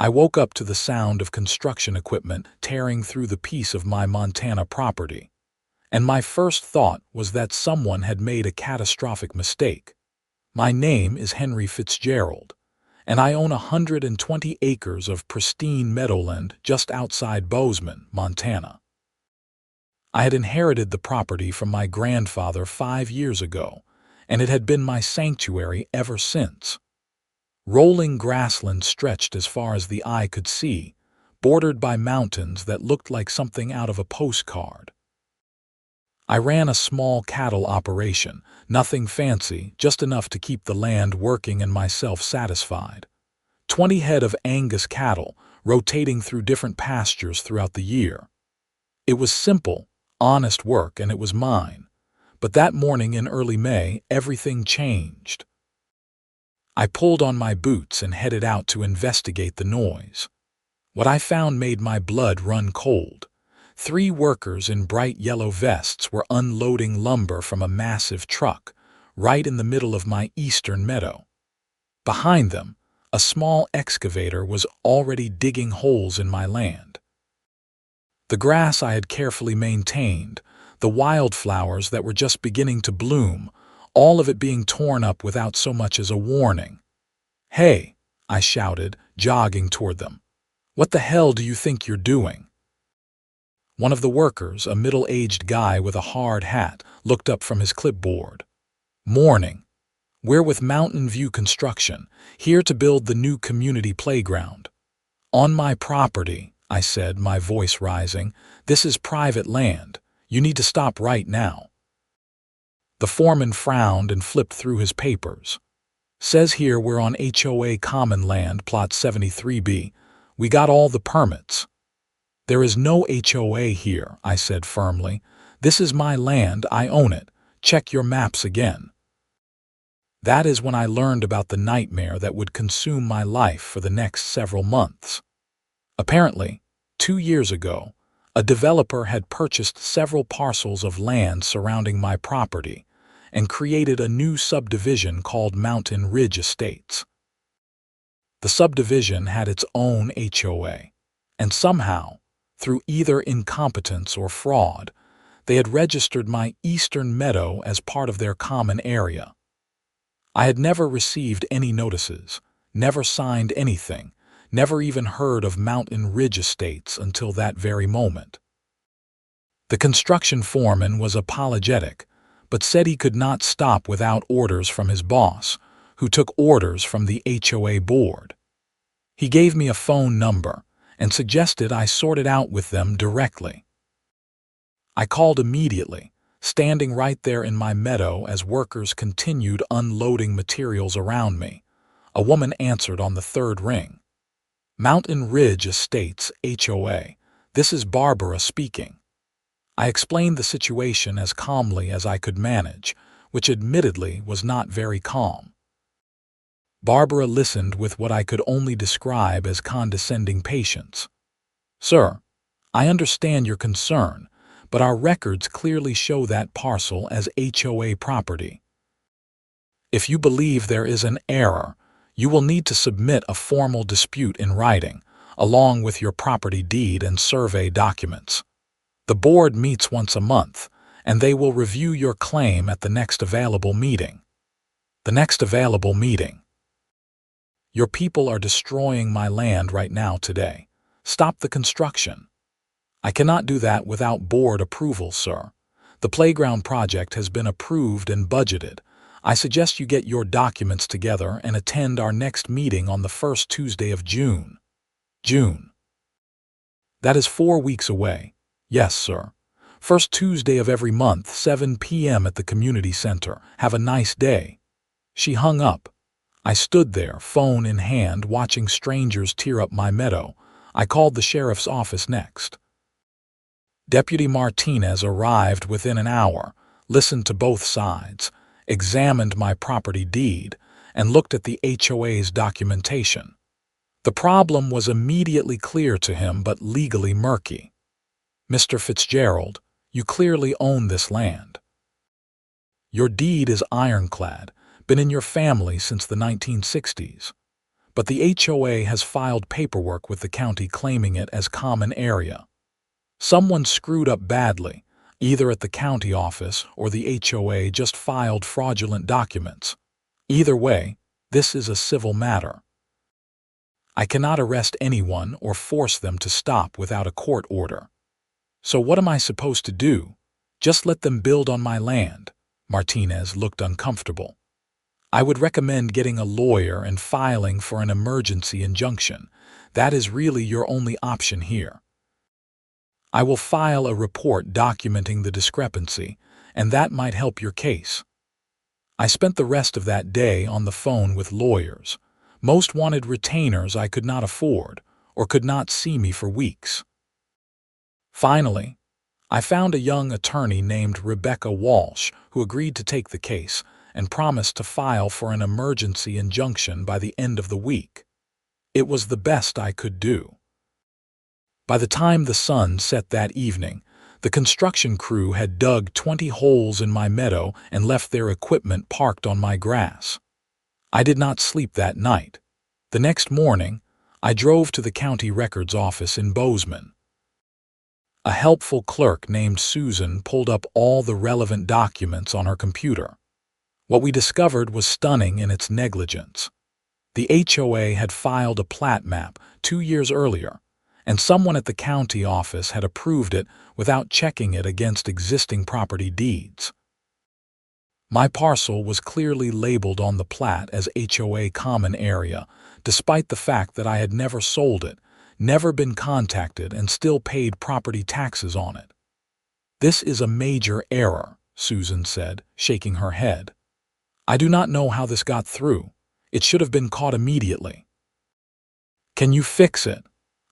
I woke up to the sound of construction equipment tearing through the piece of my Montana property, and my first thought was that someone had made a catastrophic mistake. My name is Henry Fitzgerald, and I own 120 acres of pristine meadowland just outside Bozeman, Montana. I had inherited the property from my grandfather 5 years ago, and it had been my sanctuary ever since. Rolling grassland stretched as far as the eye could see, bordered by mountains that looked like something out of a postcard. I ran a small cattle operation, nothing fancy, just enough to keep the land working and myself satisfied. 20 head of Angus cattle, rotating through different pastures throughout the year. It was simple, honest work, and it was mine. But that morning in early May, everything changed. I pulled on my boots and headed out to investigate the noise. What I found made my blood run cold. 3 workers in bright yellow vests were unloading lumber from a massive truck, right in the middle of my eastern meadow. Behind them, a small excavator was already digging holes in my land. The grass I had carefully maintained, the wildflowers that were just beginning to bloom, all of it being torn up without so much as a warning. "Hey," I shouted, jogging toward them. "What the hell do you think you're doing?" One of the workers, a middle-aged guy with a hard hat, looked up from his clipboard. "Morning. We're with Mountain View Construction, here to build the new community playground." "On my property," I said, my voice rising. "This is private land. You need to stop right now." The foreman frowned and flipped through his papers. "Says here we're on HOA Common Land, Plot 73B. We got all the permits." "There is no HOA here," I said firmly. "This is my land, I own it. Check your maps again." That is when I learned about the nightmare that would consume my life for the next several months. Apparently, 2 years ago, a developer had purchased several parcels of land surrounding my property and created a new subdivision called Mountain Ridge Estates. The subdivision had its own HOA, and somehow, through either incompetence or fraud, they had registered my eastern meadow as part of their common area. I had never received any notices, never signed anything, never even heard of Mountain Ridge Estates until that very moment. The construction foreman was apologetic, but said he could not stop without orders from his boss, who took orders from the HOA board. He gave me a phone number and suggested I sort it out with them directly. I called immediately, standing right there in my meadow as workers continued unloading materials around me. A woman answered on the 3rd ring. "Mountain Ridge Estates, HOA. This is Barbara speaking." I explained the situation as calmly as I could manage, which admittedly was not very calm. Barbara listened with what I could only describe as condescending patience. "Sir, I understand your concern, but our records clearly show that parcel as HOA property. If you believe there is an error, you will need to submit a formal dispute in writing, along with your property deed and survey documents. The board meets once a month, and they will review your claim at the next available meeting." "The next available meeting?" "Your people are destroying my land right now today. Stop the construction." "I cannot do that without board approval, sir. The playground project has been approved and budgeted. I suggest you get your documents together and attend our next meeting on the 1st Tuesday of June." "June? That is 4 weeks away." "Yes, sir. 1st Tuesday of every month, 7 p.m. at the community center. Have a nice day." She hung up. I stood there, phone in hand, watching strangers tear up my meadow. I called the sheriff's office next. Deputy Martinez arrived within an hour, listened to both sides, examined my property deed, and looked at the HOA's documentation. The problem was immediately clear to him but legally murky. "Mr. Fitzgerald, you clearly own this land. Your deed is ironclad, been in your family since the 1960s. but the HOA has filed paperwork with the county claiming it as common area. Someone screwed up badly, either at the county office or the HOA just filed fraudulent documents. Either way, this is a civil matter. I cannot arrest anyone or force them to stop without a court order. So what am I supposed to do? Just let them build on my land? Martinez looked uncomfortable. I would recommend getting a lawyer and filing for an emergency injunction. That is really your only option here. I will file a report documenting the discrepancy, and that might help your case. I spent the rest of that day on the phone with lawyers. Most wanted retainers I could not afford, or could not see me for weeks. Finally, I found a young attorney named Rebecca Walsh who agreed to take the case and promised to file for an emergency injunction by the end of the week. It was the best I could do. By the time the sun set that evening, the construction crew had dug 20 holes in my meadow and left their equipment parked on my grass. I did not sleep that night. The next morning, I drove to the county records office in Bozeman. A helpful clerk named Susan pulled up all the relevant documents on her computer. What we discovered was stunning in its negligence. The HOA had filed a plat map 2 years earlier, and someone at the county office had approved it without checking it against existing property deeds. My parcel was clearly labeled on the plat as HOA common area, despite the fact that I had never sold it, never been contacted, and still paid property taxes on it. This is a major error, Susan said, shaking her head. I do not know how this got through. It should have been caught immediately. Can you fix it?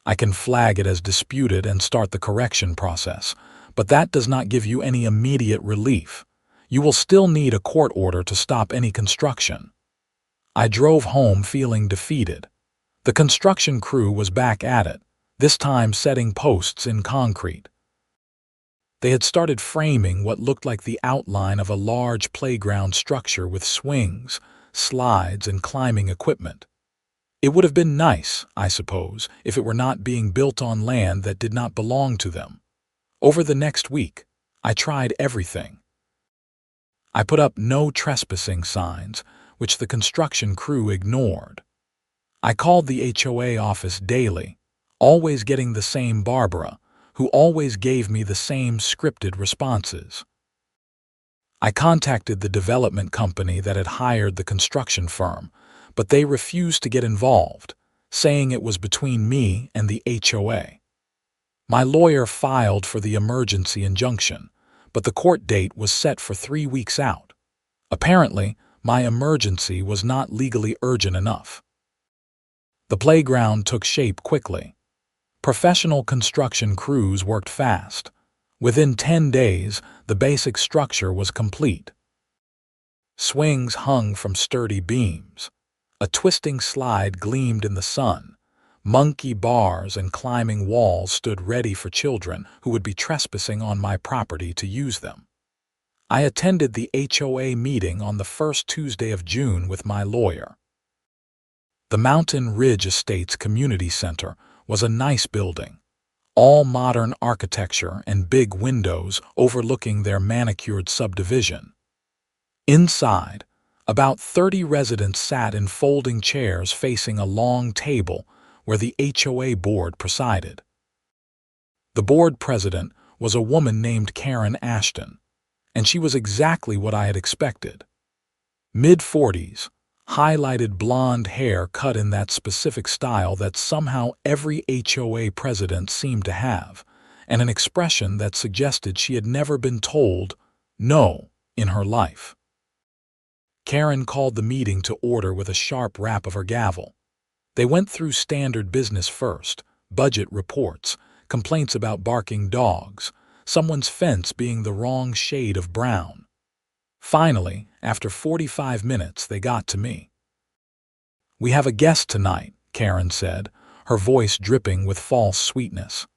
I can flag it as disputed and start the correction process, but that does not give you any immediate relief. You will still need a court order to stop any construction. I drove home feeling defeated. The construction crew was back at it, this time setting posts in concrete. They had started framing what looked like the outline of a large playground structure with swings, slides, and climbing equipment. It would have been nice, I suppose, if it were not being built on land that did not belong to them. Over the next week, I tried everything. I put up no trespassing signs, which the construction crew ignored. I called the HOA office daily, always getting the same Barbara, who always gave me the same scripted responses. I contacted the development company that had hired the construction firm, but they refused to get involved, saying it was between me and the HOA. My lawyer filed for the emergency injunction, but the court date was set for 3 weeks out. Apparently, my emergency was not legally urgent enough. The playground took shape quickly. Professional construction crews worked fast. Within 10 days, the basic structure was complete. Swings hung from sturdy beams. A twisting slide gleamed in the sun. Monkey bars and climbing walls stood ready for children who would be trespassing on my property to use them. I attended the HOA meeting on the first Tuesday of June with my lawyer. The Mountain Ridge Estates Community Center was a nice building, all modern architecture and big windows overlooking their manicured subdivision. Inside, about 30 residents sat in folding chairs facing a long table where the HOA board presided. The board president was a woman named Karen Ashton, and she was exactly what I had expected. Mid-40s, highlighted blonde hair cut in that specific style that somehow every HOA president seemed to have, and an expression that suggested she had never been told no in her life. Karen called the meeting to order with a sharp rap of her gavel. They went through standard business first, budget reports, complaints about barking dogs, someone's fence being the wrong shade of brown. Finally, after 45 minutes, they got to me. "We have a guest tonight," Karen said, her voice dripping with false sweetness.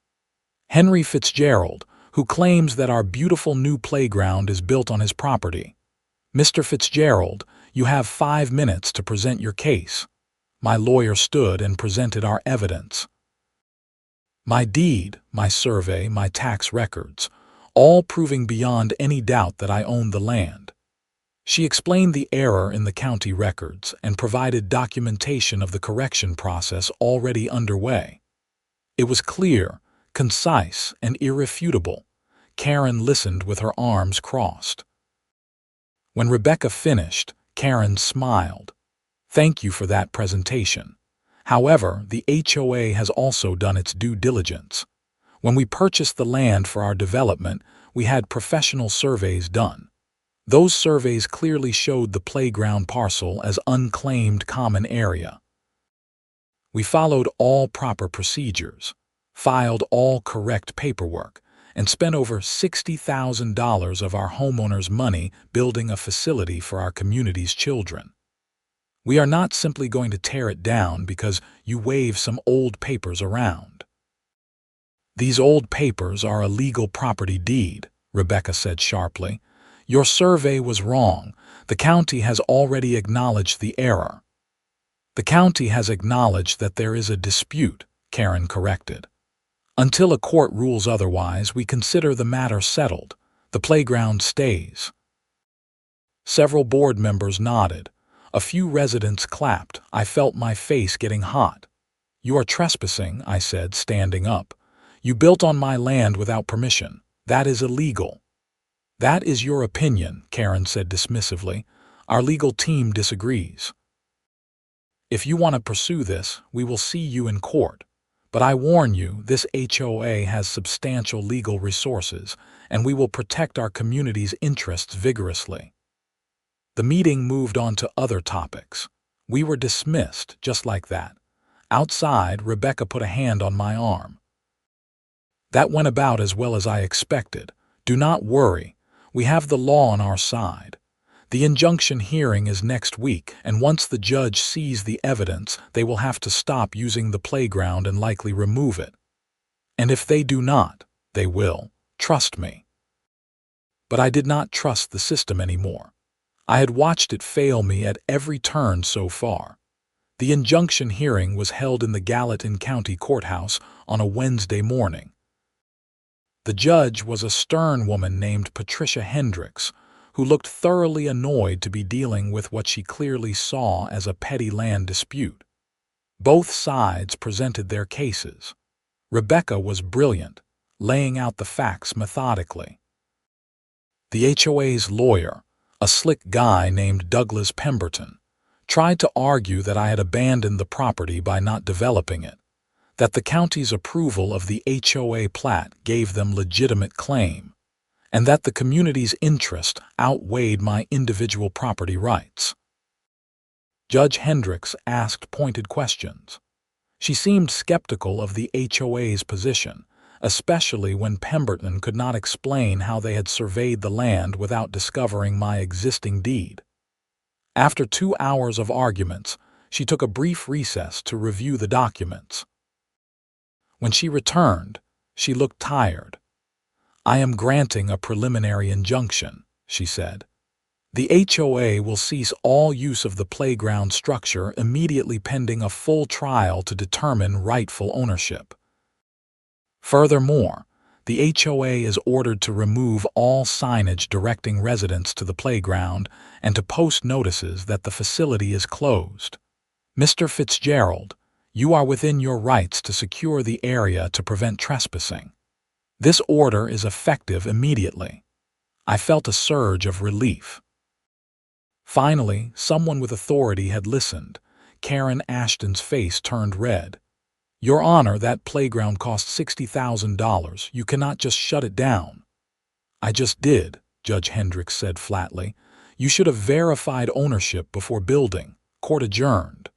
"Henry Fitzgerald, who claims that our beautiful new playground is built on his property. Mr. Fitzgerald, you have 5 minutes to present your case." My lawyer stood and presented our evidence. My deed, my survey, my tax records, all proving beyond any doubt that I owned the land. She explained the error in the county records and provided documentation of the correction process already underway. It was clear, concise, and irrefutable. Karen listened with her arms crossed. When Rebecca finished, Karen smiled. "Thank you for that presentation. However, the HOA has also done its due diligence. When we purchased the land for our development, we had professional surveys done. Those surveys clearly showed the playground parcel as unclaimed common area. We followed all proper procedures, filed all correct paperwork, and spent over $60,000 of our homeowners' money building a facility for our community's children. We are not simply going to tear it down because you wave some old papers around." "These old papers are a legal property deed," Rebecca said sharply. "Your survey was wrong. The county has already acknowledged the error." "The county has acknowledged that there is a dispute," Karen corrected. "Until a court rules otherwise, we consider the matter settled. The playground stays." Several board members nodded. A few residents clapped. I felt my face getting hot. "You are trespassing," I said, standing up. "You built on my land without permission. That is illegal." "That is your opinion," Karen said dismissively. "Our legal team disagrees. If you want to pursue this, we will see you in court. But I warn you, this HOA has substantial legal resources, and we will protect our community's interests vigorously." The meeting moved on to other topics. We were dismissed, just like that. Outside, Rebecca put a hand on my arm. "That went about as well as I expected. Do not worry. We have the law on our side. The injunction hearing is next week, and once the judge sees the evidence, they will have to stop using the playground and likely remove it. And if they do not, they will. Trust me." But I did not trust the system anymore. I had watched it fail me at every turn so far. The injunction hearing was held in the Gallatin County Courthouse on a Wednesday morning. The judge was a stern woman named Patricia Hendricks, who looked thoroughly annoyed to be dealing with what she clearly saw as a petty land dispute. Both sides presented their cases. Rebecca was brilliant, laying out the facts methodically. The HOA's lawyer, a slick guy named Douglas Pemberton, tried to argue that I had abandoned the property by not developing it, that the county's approval of the HOA plat gave them legitimate claim, and that the community's interest outweighed my individual property rights. Judge Hendricks asked pointed questions. She seemed skeptical of the HOA's position, especially when Pemberton could not explain how they had surveyed the land without discovering my existing deed. After 2 hours of arguments, she took a brief recess to review the documents. When she returned, she looked tired. "I am granting a preliminary injunction," she said. "The HOA will cease all use of the playground structure immediately pending a full trial to determine rightful ownership. Furthermore, the HOA is ordered to remove all signage directing residents to the playground and to post notices that the facility is closed. Mr. Fitzgerald, you are within your rights to secure the area to prevent trespassing. This order is effective immediately." I felt a surge of relief. Finally, someone with authority had listened. Karen Ashton's face turned red. "Your Honor, that playground cost $60,000. You cannot just shut it down." "I just did," Judge Hendricks said flatly. "You should have verified ownership before building. Court adjourned."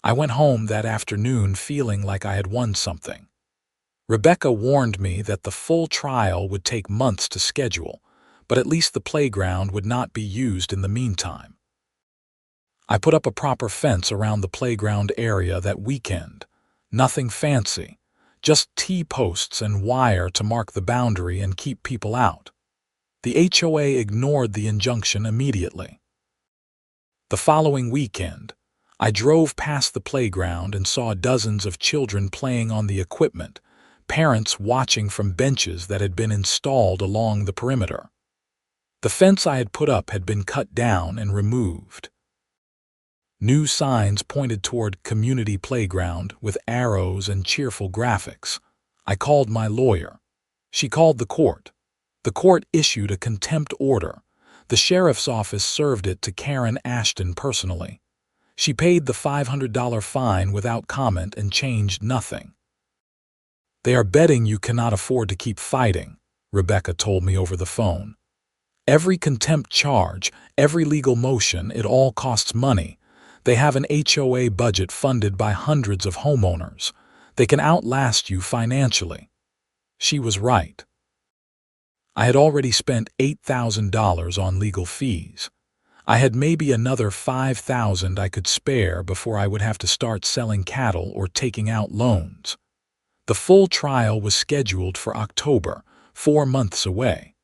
I went home that afternoon feeling like I had won something. Rebecca warned me that the full trial would take months to schedule, but at least the playground would not be used in the meantime. I put up a proper fence around the playground area that weekend. Nothing fancy, just T-posts and wire to mark the boundary and keep people out. The HOA ignored the injunction immediately. The following weekend, I drove past the playground and saw dozens of children playing on the equipment, parents watching from benches that had been installed along the perimeter. The fence I had put up had been cut down and removed. New signs pointed toward community playground with arrows and cheerful graphics. I called my lawyer. She called the court. The court issued a contempt order. The sheriff's office served it to Karen Ashton personally. She paid the $500 fine without comment and changed nothing. "They are betting you cannot afford to keep fighting," Rebecca told me over the phone. "Every contempt charge, every legal motion, it all costs money. They have an HOA budget funded by hundreds of homeowners. They can outlast you financially." She was right. I had already spent $8,000 on legal fees. I had maybe another $5,000 I could spare before I would have to start selling cattle or taking out loans. The full trial was scheduled for October, 4 months away.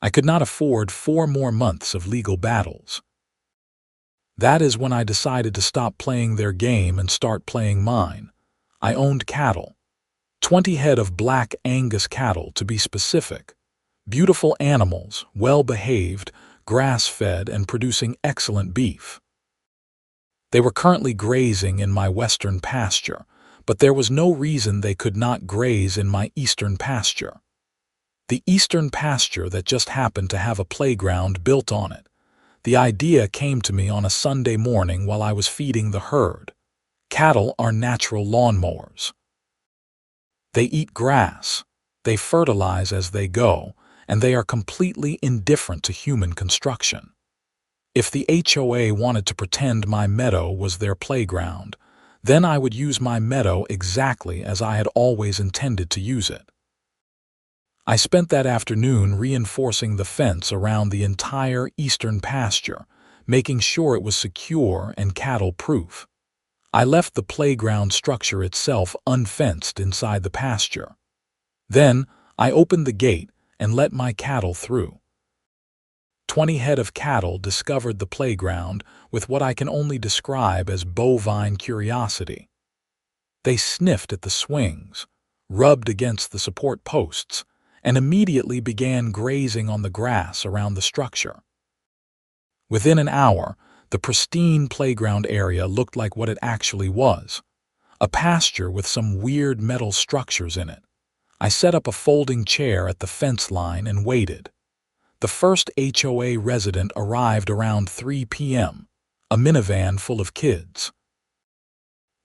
I could not afford 4 more months of legal battles. That is when I decided to stop playing their game and start playing mine. I owned cattle. 20 head of black Angus cattle, to be specific. Beautiful animals, well-behaved, grass-fed, and producing excellent beef. They were currently grazing in my western pasture, but there was no reason they could not graze in my eastern pasture. The eastern pasture that just happened to have a playground built on it. The idea came to me on a Sunday morning while I was feeding the herd. Cattle are natural lawnmowers. They eat grass, they fertilize as they go, and they are completely indifferent to human construction. If the HOA wanted to pretend my meadow was their playground, then I would use my meadow exactly as I had always intended to use it. I spent that afternoon reinforcing the fence around the entire eastern pasture, making sure it was secure and cattle-proof. I left the playground structure itself unfenced inside the pasture. Then I opened the gate and let my cattle through. 20 head of cattle discovered the playground with what I can only describe as bovine curiosity. They sniffed at the swings, rubbed against the support posts, and immediately began grazing on the grass around the structure. Within an hour, the pristine playground area looked like what it actually was, a pasture with some weird metal structures in it. I set up a folding chair at the fence line and waited. The first HOA resident arrived around 3 p.m., a minivan full of kids.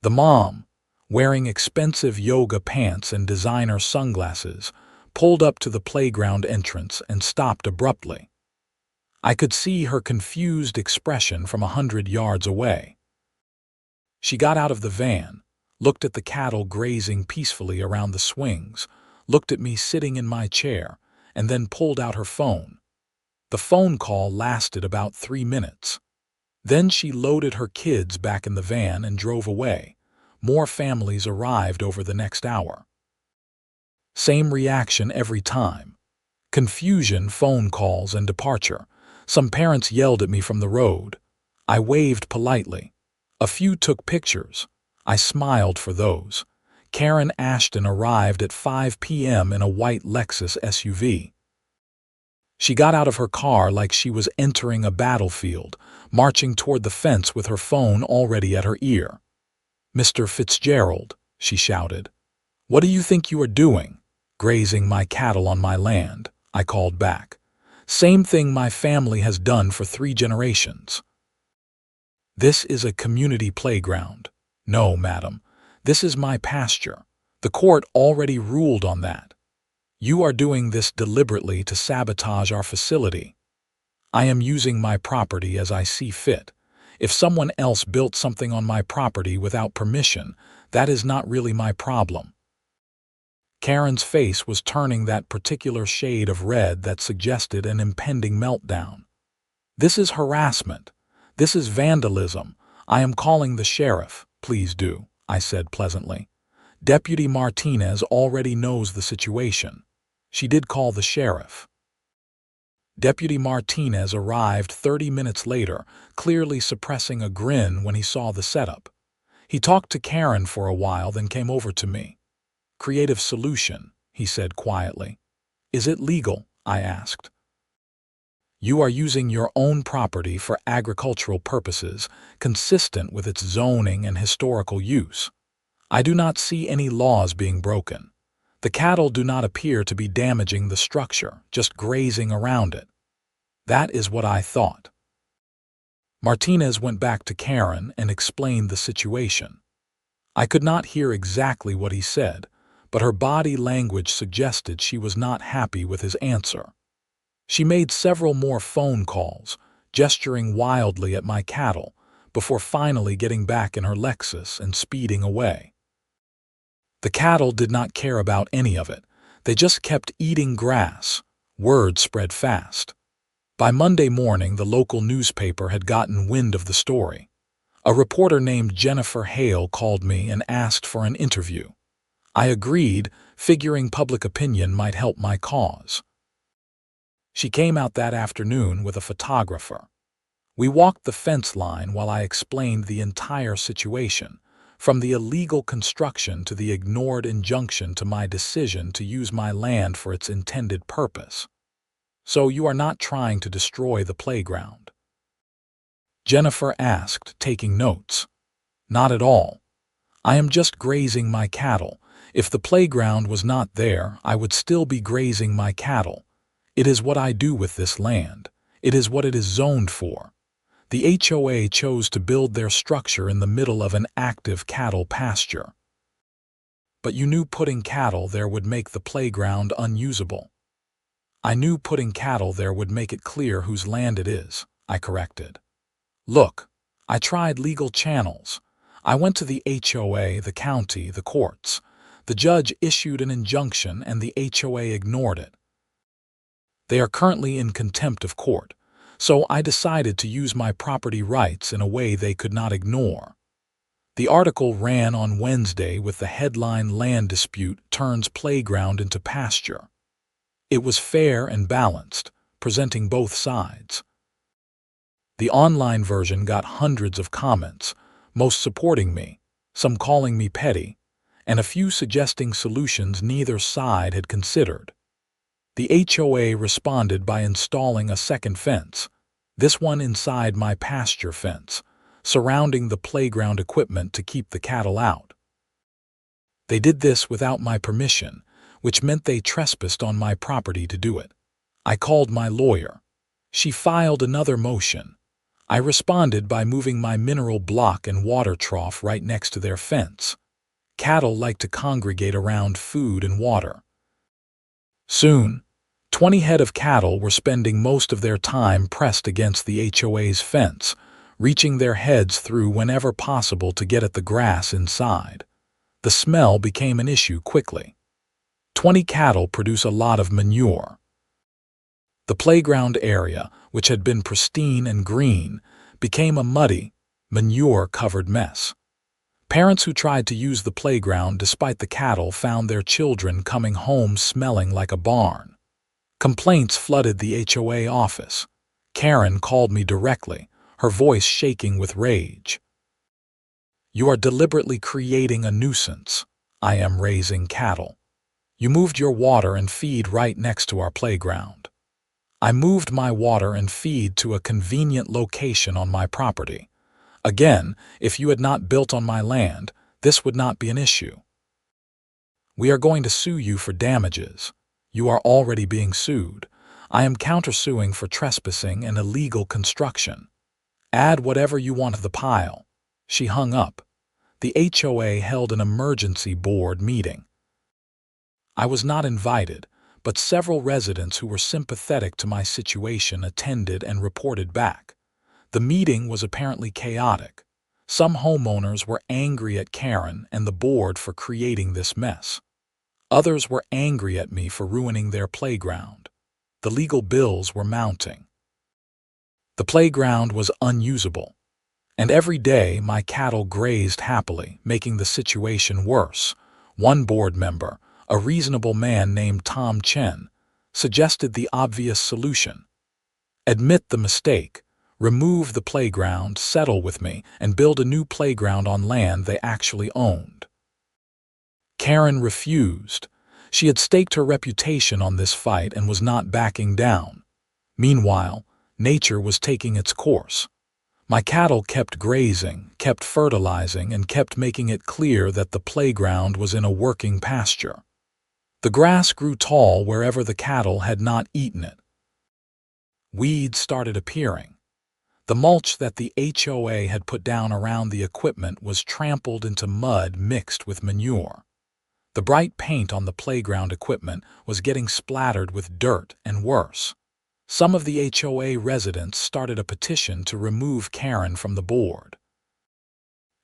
The mom, wearing expensive yoga pants and designer sunglasses, pulled up to the playground entrance and stopped abruptly. I could see her confused expression from 100 yards away. She got out of the van, looked at the cattle grazing peacefully around the swings, looked at me sitting in my chair, and then pulled out her phone. The phone call lasted about 3 minutes. Then she loaded her kids back in the van and drove away. More families arrived over the next hour. Same reaction every time. Confusion, phone calls, and departure. Some parents yelled at me from the road. I waved politely. A few took pictures. I smiled for those. Karen Ashton arrived at 5 p.m. in a white Lexus SUV. She got out of her car like she was entering a battlefield, marching toward the fence with her phone already at her ear. "Mr. Fitzgerald," she shouted, "what do you think you are doing? Grazing my cattle on my land," I called back. "Same thing my family has done for 3 generations. This is a community playground. No, madam, this is my pasture. The court already ruled on that. You are doing this deliberately to sabotage our facility. I am using my property as I see fit. If someone else built something on my property without permission, that is not really my problem." Karen's face was turning that particular shade of red that suggested an impending meltdown. "This is harassment. This is vandalism. I am calling the sheriff." "Please do," I said pleasantly. "Deputy Martinez already knows the situation." She did call the sheriff. Deputy Martinez arrived 30 minutes later, clearly suppressing a grin when he saw the setup. He talked to Karen for a while, then came over to me. "Creative solution," he said quietly. "Is it legal?" I asked. "You are using your own property for agricultural purposes, consistent with its zoning and historical use. I do not see any laws being broken. The cattle do not appear to be damaging the structure, just grazing around it." That is what I thought. Martinez went back to Karen and explained the situation. I could not hear exactly what he said, but her body language suggested she was not happy with his answer. She made several more phone calls, gesturing wildly at my cattle, before finally getting back in her Lexus and speeding away. The cattle did not care about any of it. They just kept eating grass. Word spread fast. By Monday morning, the local newspaper had gotten wind of the story. A reporter named Jennifer Hale called me and asked for an interview. I agreed, figuring public opinion might help my cause. She came out that afternoon with a photographer. We walked the fence line while I explained the entire situation, from the illegal construction to the ignored injunction to my decision to use my land for its intended purpose. "So you are not trying to destroy the playground?" Jennifer asked, taking notes. "Not at all. I am just grazing my cattle. If the playground was not there, I would still be grazing my cattle. It is what I do with this land. It is what it is zoned for. The HOA chose to build their structure in the middle of an active cattle pasture." "But you knew putting cattle there would make the playground unusable." "I knew putting cattle there would make it clear whose land it is," I corrected. "Look, I tried legal channels. I went to the HOA, the county, the courts. The judge issued an injunction and the HOA ignored it. They are currently in contempt of court, so I decided to use my property rights in a way they could not ignore." The article ran on Wednesday with the headline "Land Dispute Turns Playground into Pasture." It was fair and balanced, presenting both sides. The online version got hundreds of comments, most supporting me, some calling me petty, and a few suggesting solutions neither side had considered. The HOA responded by installing a second fence, this one inside my pasture fence, surrounding the playground equipment to keep the cattle out. They did this without my permission, which meant they trespassed on my property to do it. I called my lawyer. She filed another motion. I responded by moving my mineral block and water trough right next to their fence. Cattle like to congregate around food and water. Soon, 20 head of cattle were spending most of their time pressed against the HOA's fence, reaching their heads through whenever possible to get at the grass inside. The smell became an issue quickly. 20 cattle produce a lot of manure. The playground area, which had been pristine and green, became a muddy, manure-covered mess. Parents who tried to use the playground despite the cattle found their children coming home smelling like a barn. Complaints flooded the HOA office. Karen called me directly, her voice shaking with rage. "You are deliberately creating a nuisance. I am raising cattle. You moved your water and feed right next to our playground." "I moved my water and feed to a convenient location on my property. Again, if you had not built on my land, this would not be an issue." "We are going to sue you for damages. You are already being sued. I am countersuing for trespassing and illegal construction. Add whatever you want to the pile." She hung up. The HOA held an emergency board meeting. I was not invited, but several residents who were sympathetic to my situation attended and reported back. The meeting was apparently chaotic. Some homeowners were angry at Karen and the board for creating this mess. Others were angry at me for ruining their playground. The legal bills were mounting. The playground was unusable, and every day my cattle grazed happily, making the situation worse. One board member, a reasonable man named Tom Chen, suggested the obvious solution: Admit the mistake, remove the playground, settle with me, and build a new playground on land they actually owned. Karen refused. She had staked her reputation on this fight and was not backing down. Meanwhile, nature was taking its course. My cattle kept grazing, kept fertilizing, and kept making it clear that the playground was in a working pasture. The grass grew tall wherever the cattle had not eaten it. Weeds started appearing. The mulch that the HOA had put down around the equipment was trampled into mud mixed with manure. The bright paint on the playground equipment was getting splattered with dirt and worse. Some of the HOA residents started a petition to remove Karen from the board.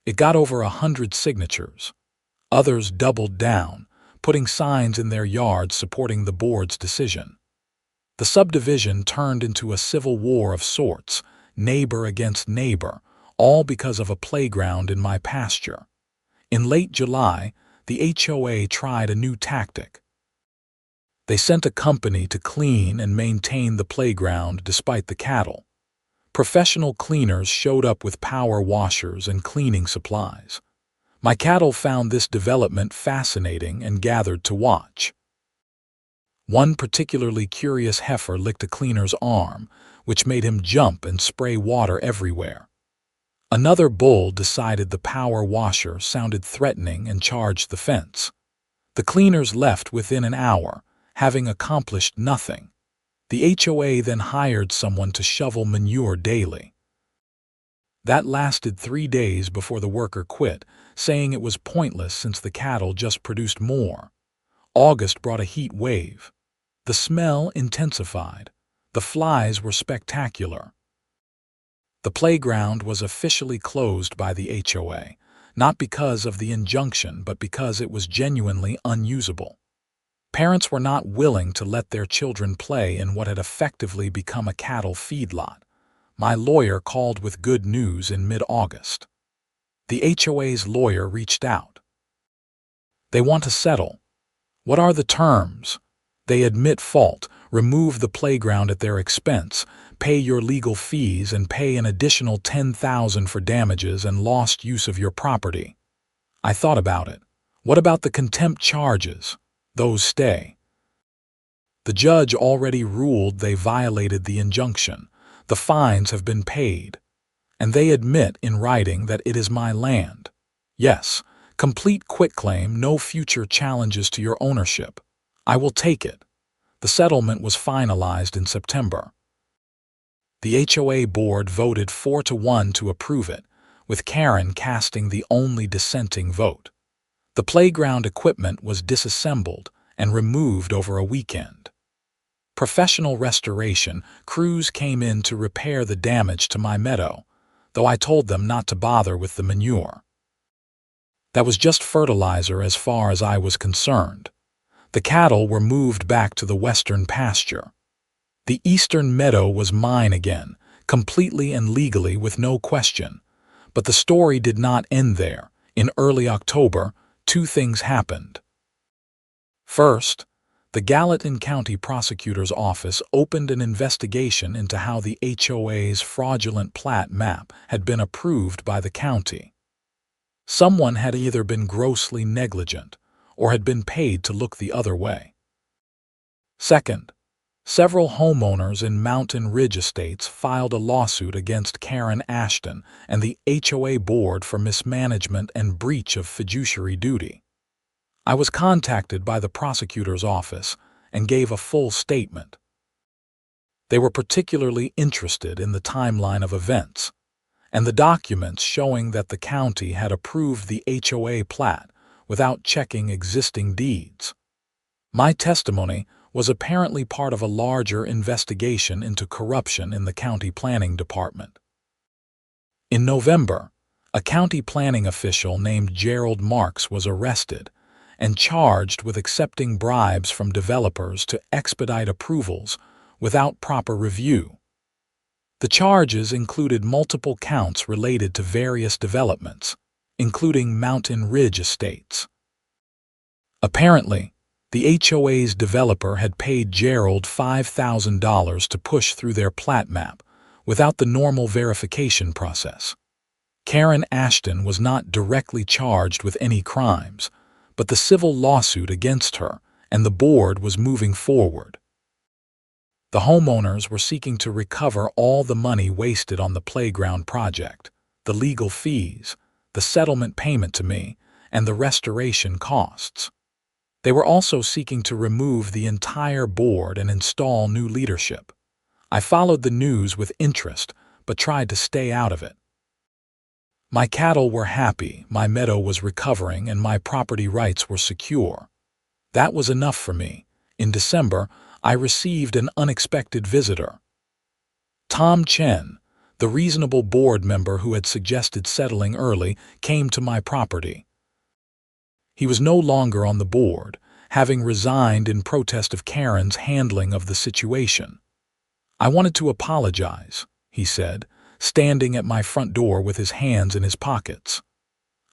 It got over 100 signatures. Others doubled down, putting signs in their yards supporting the board's decision. The subdivision turned into a civil war of sorts, neighbor against neighbor, all because of a playground in my pasture. In late July, the HOA tried a new tactic. They sent a company to clean and maintain the playground despite the cattle. Professional cleaners showed up with power washers and cleaning supplies. My cattle found this development fascinating and gathered to watch. One particularly curious heifer licked a cleaner's arm, which made him jump and spray water everywhere. Another bull decided the power washer sounded threatening and charged the fence. The cleaners left within an hour, having accomplished nothing. The HOA then hired someone to shovel manure daily. That lasted 3 days before the worker quit, saying it was pointless since the cattle just produced more. August brought a heat wave. The smell intensified. The flies were spectacular. The playground was officially closed by the HOA, not because of the injunction but because it was genuinely unusable. Parents were not willing to let their children play in what had effectively become a cattle feedlot. My lawyer called with good news in mid-August. The HOA's lawyer reached out. They want to settle. What are the terms? They admit fault, remove the playground at their expense, pay your legal fees, and pay an additional $10,000 for damages and lost use of your property. I thought about it. What about the contempt charges? Those stay. The judge already ruled they violated the injunction. The fines have been paid. And they admit in writing that it is my land. Yes, complete quitclaim, no future challenges to your ownership. I will take it. The settlement was finalized in September. The HOA board voted 4-1 to approve it, with Karen casting the only dissenting vote. The playground equipment was disassembled and removed over a weekend. Professional restoration crews came in to repair the damage to my meadow, though I told them not to bother with the manure. That was just fertilizer as far as I was concerned. The cattle were moved back to the western pasture. The eastern meadow was mine again, completely and legally with no question. But the story did not end there. In early October, 2 things happened. First, the Gallatin County Prosecutor's Office opened an investigation into how the HOA's fraudulent plat map had been approved by the county. Someone had either been grossly negligent or had been paid to look the other way. Second, several homeowners in Mountain Ridge Estates filed a lawsuit against Karen Ashton and the HOA board for mismanagement and breach of fiduciary duty. I was contacted by the prosecutor's office and gave a full statement. They were particularly interested in the timeline of events and the documents showing that the county had approved the HOA plat without checking existing deeds. My testimony was apparently part of a larger investigation into corruption in the county planning department. In November, a county planning official named Gerald Marks was arrested and charged with accepting bribes from developers to expedite approvals without proper review. The charges included multiple counts related to various developments, including Mountain Ridge Estates. Apparently, The HOA's developer had paid Gerald $5,000 to push through their plat map without the normal verification process. Karen Ashton was not directly charged with any crimes, but the civil lawsuit against her and the board was moving forward. The homeowners were seeking to recover all the money wasted on the playground project, the legal fees, the settlement payment to me, and the restoration costs. They were also seeking to remove the entire board and install new leadership. I followed the news with interest, but tried to stay out of it. My cattle were happy, my meadow was recovering, and my property rights were secure. That was enough for me. In December, I received an unexpected visitor. Tom Chen, the reasonable board member who had suggested settling early, came to my property. He was no longer on the board, having resigned in protest of Karen's handling of the situation. "I wanted to apologize," he said, standing at my front door with his hands in his pockets.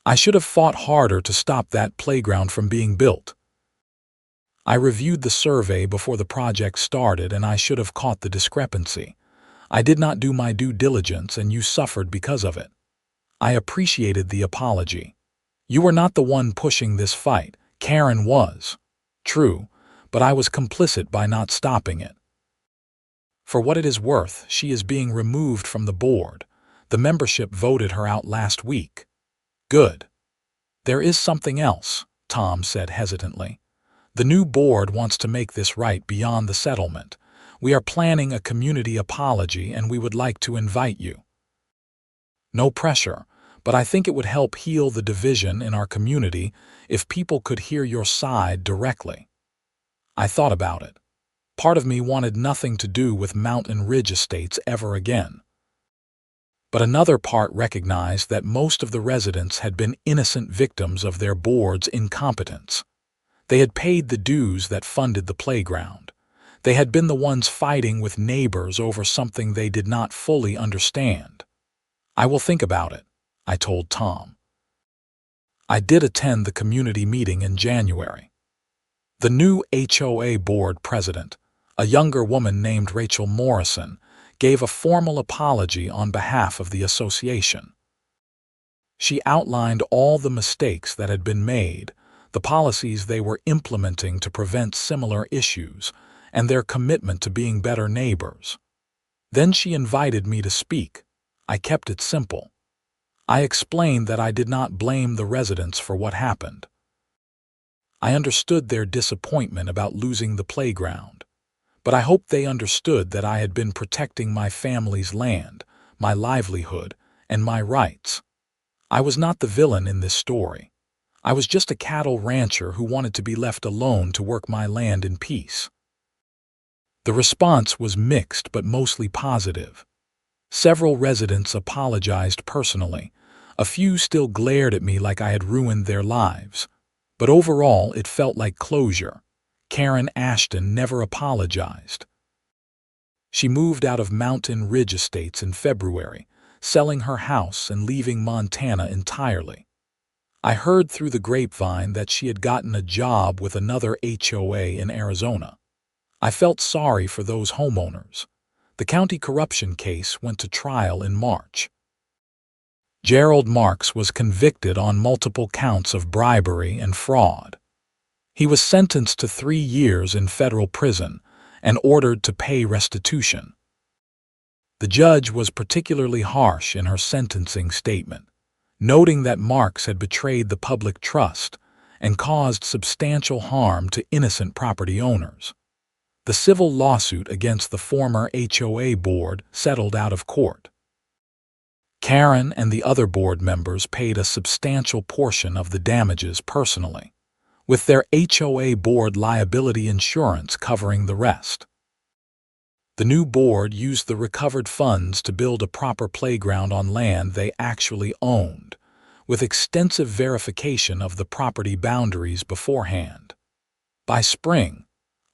"I should have fought harder to stop that playground from being built. I reviewed the survey before the project started and I should have caught the discrepancy. I did not do my due diligence and you suffered because of it. I appreciated the apology. You were not the one pushing this fight, Karen was. True, but I was complicit by not stopping it. For what it is worth, she is being removed from the board. The membership voted her out last week." "Good. There is something else," Tom said hesitantly. "The new board wants to make this right beyond the settlement. We are planning a community apology and we would like to invite you. No pressure, but I think it would help heal the division in our community if people could hear your side directly." I thought about it. Part of me wanted nothing to do with Mountain Ridge Estates ever again. But another part recognized that most of the residents had been innocent victims of their board's incompetence. They had paid the dues that funded the playground. They had been the ones fighting with neighbors over something they did not fully understand. "I will think about it," I told Tom. I did attend the community meeting in January. The new HOA board president, a younger woman named Rachel Morrison, gave a formal apology on behalf of the association. She outlined all the mistakes that had been made, the policies they were implementing to prevent similar issues, and their commitment to being better neighbors. Then she invited me to speak. I kept it simple. I explained that I did not blame the residents for what happened. I understood their disappointment about losing the playground, but I hoped they understood that I had been protecting my family's land, my livelihood, and my rights. I was not the villain in this story. I was just a cattle rancher who wanted to be left alone to work my land in peace. The response was mixed but mostly positive. Several residents apologized personally. A few still glared at me like I had ruined their lives. But overall, it felt like closure. Karen Ashton never apologized. She moved out of Mountain Ridge Estates in February, selling her house and leaving Montana entirely. I heard through the grapevine that she had gotten a job with another HOA in Arizona. I felt sorry for those homeowners. The county corruption case went to trial in March. Gerald Marks was convicted on multiple counts of bribery and fraud. He was sentenced to 3 years in federal prison and ordered to pay restitution. The judge was particularly harsh in her sentencing statement, noting that Marks had betrayed the public trust and caused substantial harm to innocent property owners. The civil lawsuit against the former HOA board settled out of court. Karen and the other board members paid a substantial portion of the damages personally, with their HOA board liability insurance covering the rest. The new board used the recovered funds to build a proper playground on land they actually owned, with extensive verification of the property boundaries beforehand. By spring,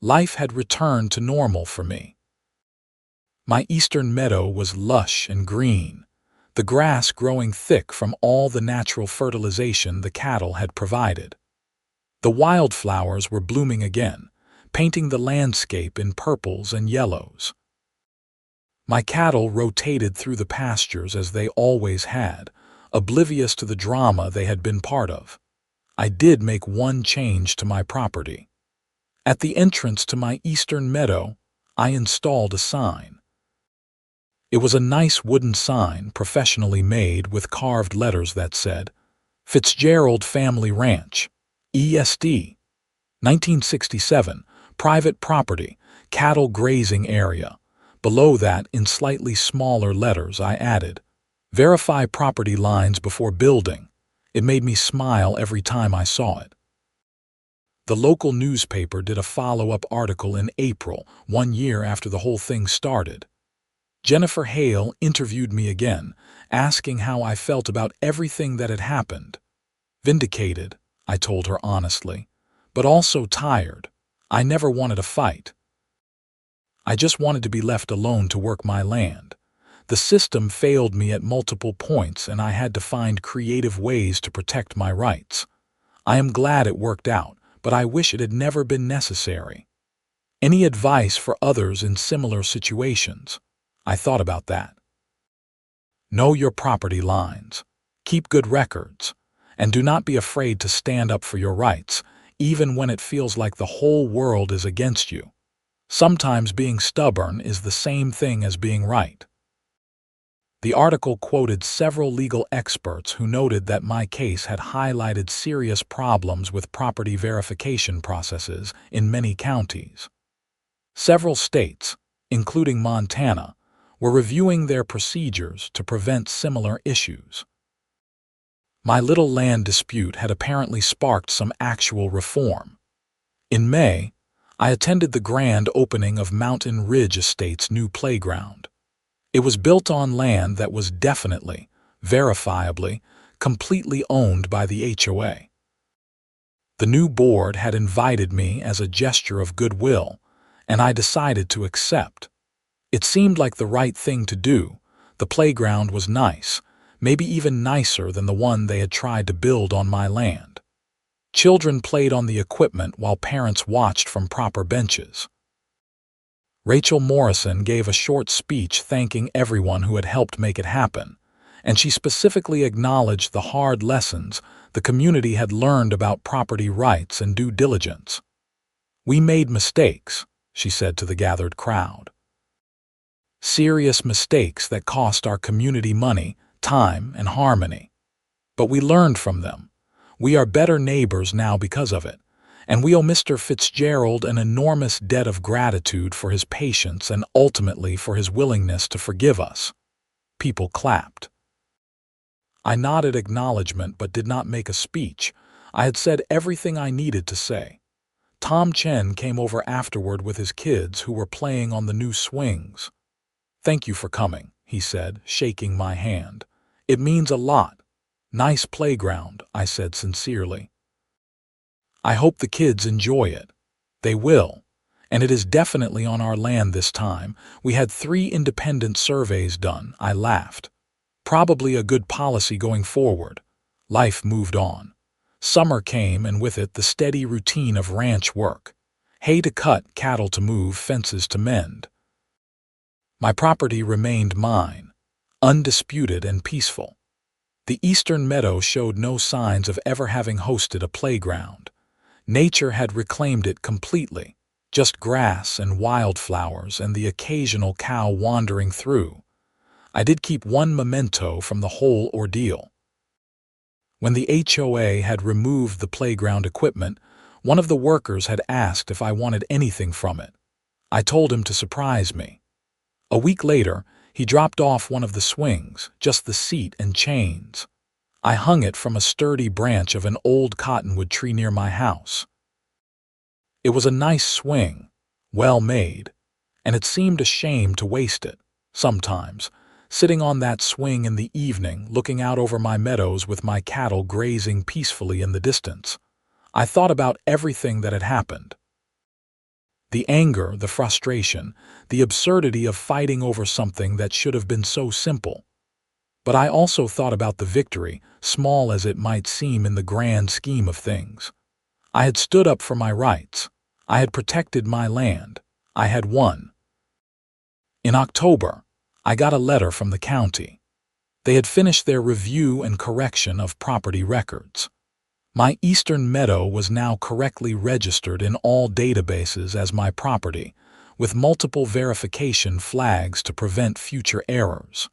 life had returned to normal for me. My eastern meadow was lush and green, the grass growing thick from all the natural fertilization the cattle had provided. The wildflowers were blooming again, painting the landscape in purples and yellows. My cattle rotated through the pastures as they always had, oblivious to the drama they had been part of. I did make one change to my property. At the entrance to my eastern meadow, I installed a sign. It was a nice wooden sign, professionally made, with carved letters that said, Fitzgerald Family Ranch, ESD, 1967, private property, cattle grazing area. Below that, in slightly smaller letters, I added, Verify property lines before building. It made me smile every time I saw it. The local newspaper did a follow-up article in April, 1 year after the whole thing started. Jennifer Hale interviewed me again, asking how I felt about everything that had happened. Vindicated, I told her honestly, but also tired. I never wanted a fight. I just wanted to be left alone to work my land. The system failed me at multiple points, and I had to find creative ways to protect my rights. I am glad it worked out, but I wish it had never been necessary. Any advice for others in similar situations? I thought about that. Know your property lines. Keep good records. And do not be afraid to stand up for your rights, even when it feels like the whole world is against you. Sometimes being stubborn is the same thing as being right. The article quoted several legal experts who noted that my case had highlighted serious problems with property verification processes in many counties. Several states, including Montana, were reviewing their procedures to prevent similar issues. My little land dispute had apparently sparked some actual reform. In May, I attended the grand opening of Mountain Ridge Estate's new playground. It was built on land that was definitely, verifiably, completely owned by the HOA. The new board had invited me as a gesture of goodwill, and I decided to accept. It seemed like the right thing to do. The playground was nice, maybe even nicer than the one they had tried to build on my land. Children played on the equipment while parents watched from proper benches. Rachel Morrison gave a short speech thanking everyone who had helped make it happen, and she specifically acknowledged the hard lessons the community had learned about property rights and due diligence. We made mistakes, she said to the gathered crowd. Serious mistakes that cost our community money, time, and harmony. But we learned from them. We are better neighbors now because of it, and we owe Mr. Fitzgerald an enormous debt of gratitude for his patience and ultimately for his willingness to forgive us. People clapped. I nodded acknowledgement but did not make a speech. I had said everything I needed to say. Tom Chen came over afterward with his kids who were playing on the new swings. Thank you for coming, he said, shaking my hand. It means a lot. Nice playground, I said sincerely. I hope the kids enjoy it. They will. And it is definitely on our land this time. We had 3 independent surveys done, I laughed. Probably a good policy going forward. Life moved on. Summer came, and with it the steady routine of ranch work. Hay to cut, cattle to move, fences to mend. My property remained mine, undisputed and peaceful. The eastern meadow showed no signs of ever having hosted a playground. Nature had reclaimed it completely, just grass and wildflowers and the occasional cow wandering through. I did keep one memento from the whole ordeal. When the HOA had removed the playground equipment, one of the workers had asked if I wanted anything from it. I told him to surprise me. A week later, he dropped off one of the swings, just the seat and chains. I hung it from a sturdy branch of an old cottonwood tree near my house. It was a nice swing, well made, and it seemed a shame to waste it. Sometimes, sitting on that swing in the evening, looking out over my meadows with my cattle grazing peacefully in the distance, I thought about everything that had happened. The anger, the frustration, the absurdity of fighting over something that should have been so simple. But I also thought about the victory, small as it might seem in the grand scheme of things. I had stood up for my rights. I had protected my land. I had won. In October, I got a letter from the county. They had finished their review and correction of property records. My eastern meadow was now correctly registered in all databases as my property, with multiple verification flags to prevent future errors.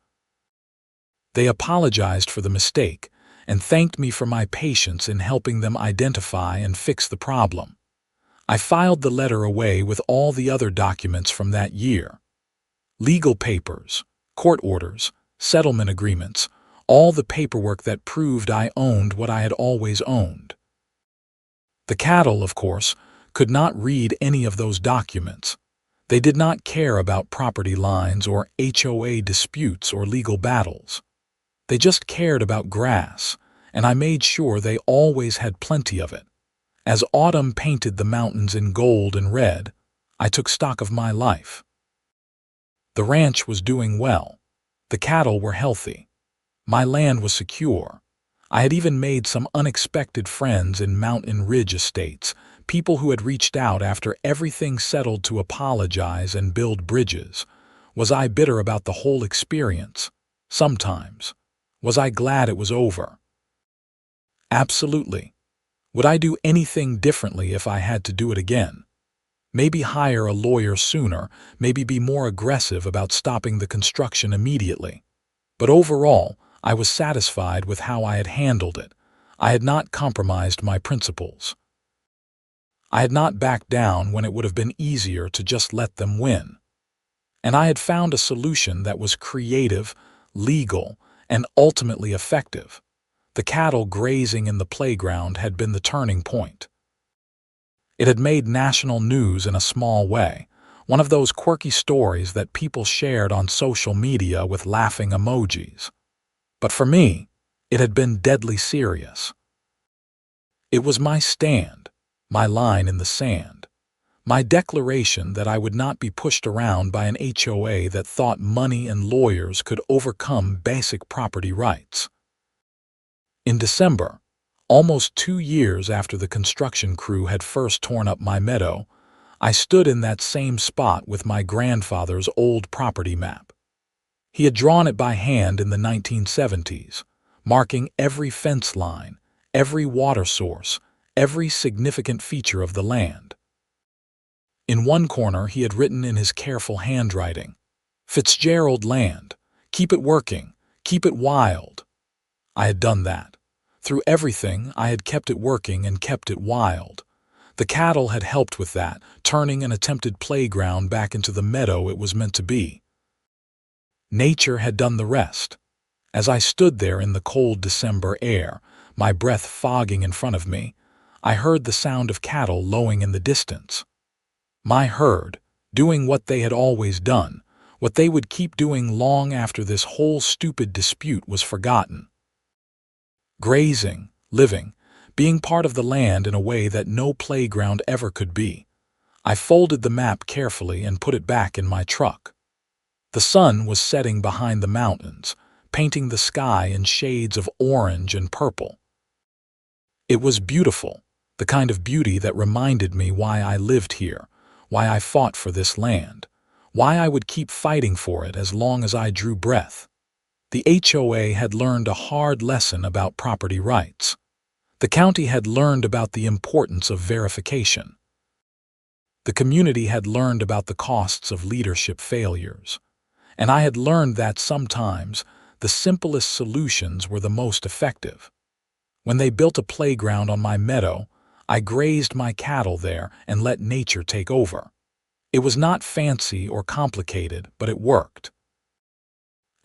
They apologized for the mistake and thanked me for my patience in helping them identify and fix the problem. I filed the letter away with all the other documents from that year. Legal papers, court orders, settlement agreements, all the paperwork that proved I owned what I had always owned. The cattle, of course, could not read any of those documents. They did not care about property lines or HOA disputes or legal battles. They just cared about grass, and I made sure they always had plenty of it. As autumn painted the mountains in gold and red, I took stock of my life. The ranch was doing well. The cattle were healthy. My land was secure. I had even made some unexpected friends in Mountain Ridge estates, people who had reached out after everything settled to apologize and build bridges. Was I bitter about the whole experience? Sometimes. Was I glad it was over? Absolutely. Would I do anything differently if I had to do it again? Maybe hire a lawyer sooner, maybe be more aggressive about stopping the construction immediately. But overall, I was satisfied with how I had handled it. I had not compromised my principles. I had not backed down when it would have been easier to just let them win. And I had found a solution that was creative, legal, and ultimately effective. The cattle grazing in the playground had been the turning point. It had made national news in a small way, one of those quirky stories that people shared on social media with laughing emojis. But for me, it had been deadly serious. It was my stand, my line in the sand, my declaration that I would not be pushed around by an HOA that thought money and lawyers could overcome basic property rights. In December, almost 2 years after the construction crew had first torn up my meadow, I stood in that same spot with my grandfather's old property map. He had drawn it by hand in the 1970s, marking every fence line, every water source, every significant feature of the land. In one corner he had written in his careful handwriting, "Fitzgerald land, keep it working, keep it wild." I had done that. Through everything, I had kept it working and kept it wild. The cattle had helped with that, turning an attempted playground back into the meadow it was meant to be. Nature had done the rest. As I stood there in the cold December air, my breath fogging in front of me, I heard the sound of cattle lowing in the distance. My herd, doing what they had always done, what they would keep doing long after this whole stupid dispute was forgotten. Grazing, living, being part of the land in a way that no playground ever could be. I folded the map carefully and put it back in my truck. The sun was setting behind the mountains, painting the sky in shades of orange and purple. It was beautiful, the kind of beauty that reminded me why I lived here, why I fought for this land, why I would keep fighting for it as long as I drew breath. The HOA had learned a hard lesson about property rights. The county had learned about the importance of verification. The community had learned about the costs of leadership failures. And I had learned that sometimes the simplest solutions were the most effective. When they built a playground on my meadow, I grazed my cattle there and let nature take over. It was not fancy or complicated, but it worked.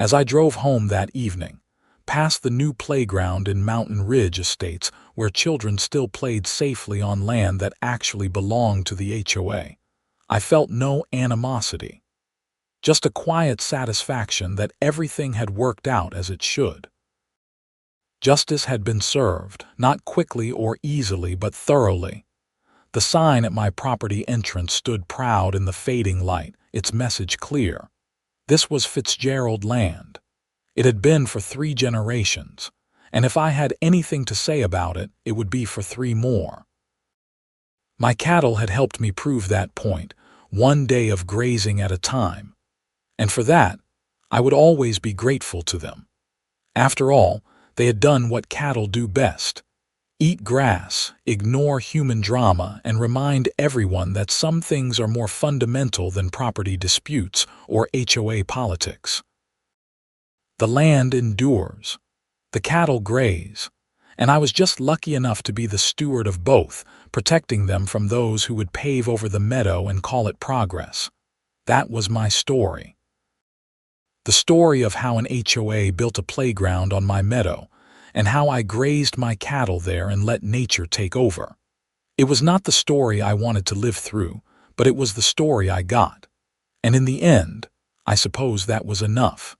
As I drove home that evening, past the new playground in Mountain Ridge estates where children still played safely on land that actually belonged to the HOA, I felt no animosity. Just a quiet satisfaction that everything had worked out as it should. Justice had been served, not quickly or easily, but thoroughly. The sign at my property entrance stood proud in the fading light, its message clear. This was Fitzgerald land. It had been for 3 generations, and if I had anything to say about it, it would be for 3 more. My cattle had helped me prove that point, one day of grazing at a time, and for that, I would always be grateful to them. After all, they had done what cattle do best: eat grass, ignore human drama, and remind everyone that some things are more fundamental than property disputes or HOA politics. The land endures. The cattle graze, and I was just lucky enough to be the steward of both, protecting them from those who would pave over the meadow and call it progress. That was my story. The story of how an HOA built a playground on my meadow, and how I grazed my cattle there and let nature take over. It was not the story I wanted to live through, but it was the story I got. And in the end, I suppose that was enough.